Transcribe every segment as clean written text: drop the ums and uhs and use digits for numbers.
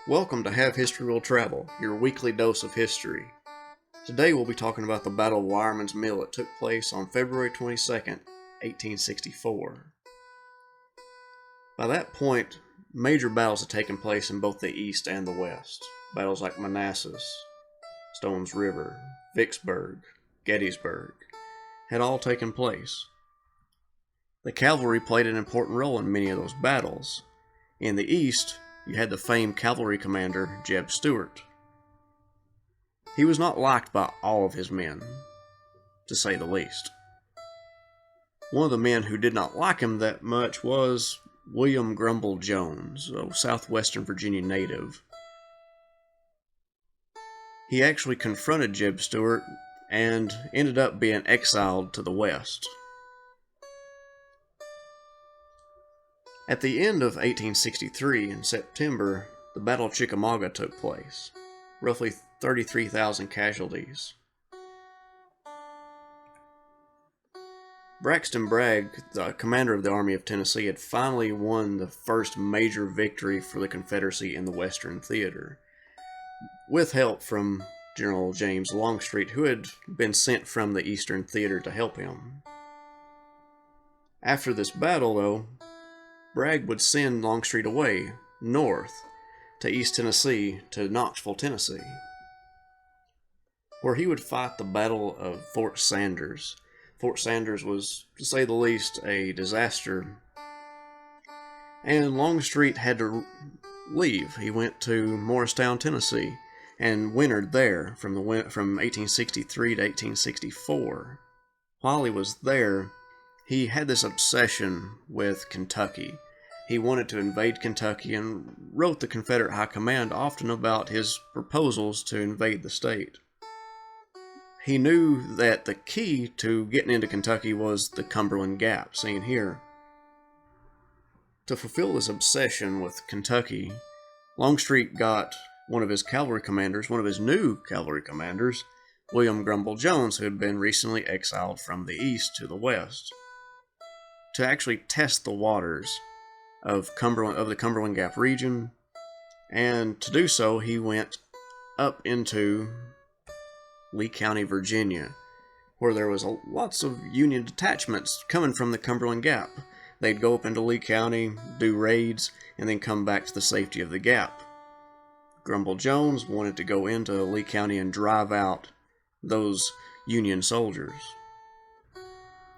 Welcome to Have History Will Travel, your weekly dose of history. Today we'll be talking about the Battle of Wyerman's Mill that took place on February 22nd, 1864. By that point, major battles had taken place in both the East and the West. Battles like Manassas, Stones River, Vicksburg, Gettysburg had all taken place. The cavalry played an important role in many of those battles. In the East, you had the famed cavalry commander, Jeb Stuart. He was not liked by all of his men, to say the least. One of the men who did not like him that much was William Grumble Jones, a southwestern Virginia native. He actually confronted Jeb Stuart and ended up being exiled to the West. At the end of 1863, in September, the Battle of Chickamauga took place. Roughly 33,000 casualties. Braxton Bragg, the commander of the Army of Tennessee, had finally won the first major victory for the Confederacy in the Western Theater, with help from General James Longstreet, who had been sent from the Eastern Theater to help him. After this battle, though, Bragg would send Longstreet away north to East Tennessee to Knoxville, Tennessee, where he would fight the Battle of Fort Sanders. Fort Sanders was, to say the least, a disaster, and Longstreet had to leave. He went to Morristown, Tennessee, and wintered there from 1863 to 1864. While he was there, he had this obsession with Kentucky. He wanted to invade Kentucky and wrote the Confederate High Command often about his proposals to invade the state. He knew that the key to getting into Kentucky was the Cumberland Gap, seen here. To fulfill this obsession with Kentucky, Longstreet got one of his new cavalry commanders, William Grumble Jones, who had been recently exiled from the East to the West, to actually test the waters of the Cumberland Gap region, and to do so he went up into Lee County, Virginia, where there was lots of Union detachments coming from the Cumberland Gap. They'd go up into Lee County, do raids, and then come back to the safety of the Gap. Grumble Jones wanted to go into Lee County and drive out those Union soldiers.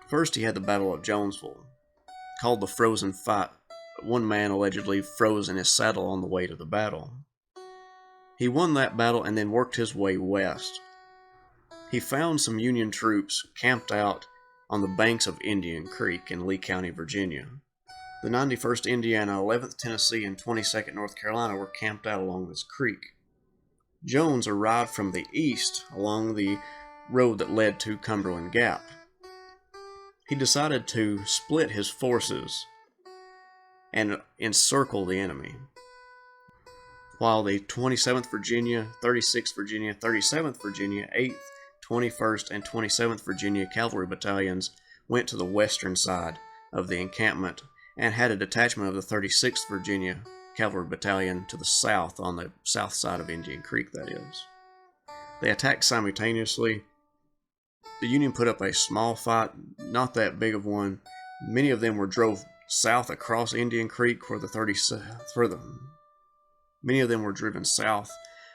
First, he had the Battle of Jonesville, called the Frozen Fight. One man allegedly froze in his saddle on the way to the battle. He won that battle and then worked his way west. He found some Union troops camped out on the banks of Indian Creek in Lee County, Virginia. The 91st Indiana, 11th Tennessee, and 22nd North Carolina were camped out along this creek. Jones arrived from the east along the road that led to Cumberland Gap. He decided to split his forces and encircle the enemy, while the 27th Virginia, 36th Virginia, 37th Virginia, 8th, 21st, and 27th Virginia Cavalry Battalions went to the western side of the encampment and had a detachment of the 36th Virginia Cavalry Battalion to the south, on the south side of Indian Creek, that is. They attacked simultaneously. The Union put up a small fight, not that big of one. Many of them were drove south across Indian Creek, many of them were driven south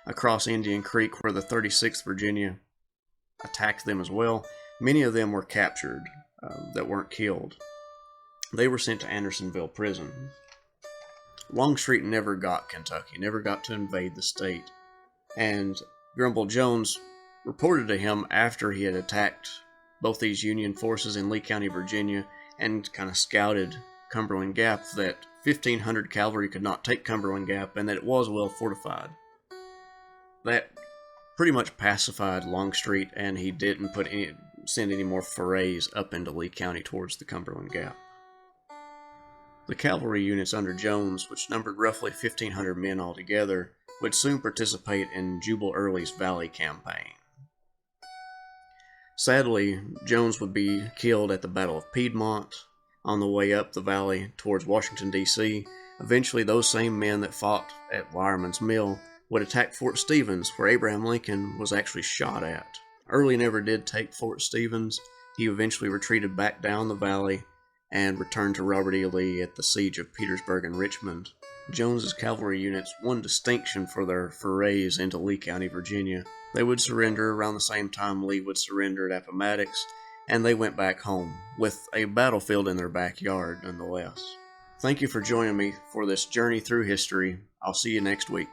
across Indian Creek, where the 36th Virginia attacked them as well. Many of them were captured that weren't killed. They were sent to Andersonville Prison. Longstreet never got Kentucky, never got to invade the state, and Grumble Jones reported to him after he had attacked both these Union forces in Lee County, Virginia, and kind of scouted Cumberland Gap, that 1,500 cavalry could not take Cumberland Gap and that it was well fortified. That pretty much pacified Longstreet, and he didn't send any more forays up into Lee County towards the Cumberland Gap. The cavalry units under Jones, which numbered roughly 1,500 men altogether, would soon participate in Jubal Early's Valley campaign. Sadly, Jones would be killed at the Battle of Piedmont on the way up the valley towards Washington, D.C., Eventually, those same men that fought at Wyerman's Mill would attack Fort Stevens, where Abraham Lincoln was actually shot at. Early never did take Fort Stevens. He eventually retreated back down the valley and returned to Robert E. Lee at the siege of Petersburg and Richmond. Jones's cavalry units won distinction for their forays into Lee County, Virginia. They would surrender around the same time Lee would surrender at Appomattox, and they went back home, with a battlefield in their backyard nonetheless. Thank you for joining me for this journey through history. I'll see you next week.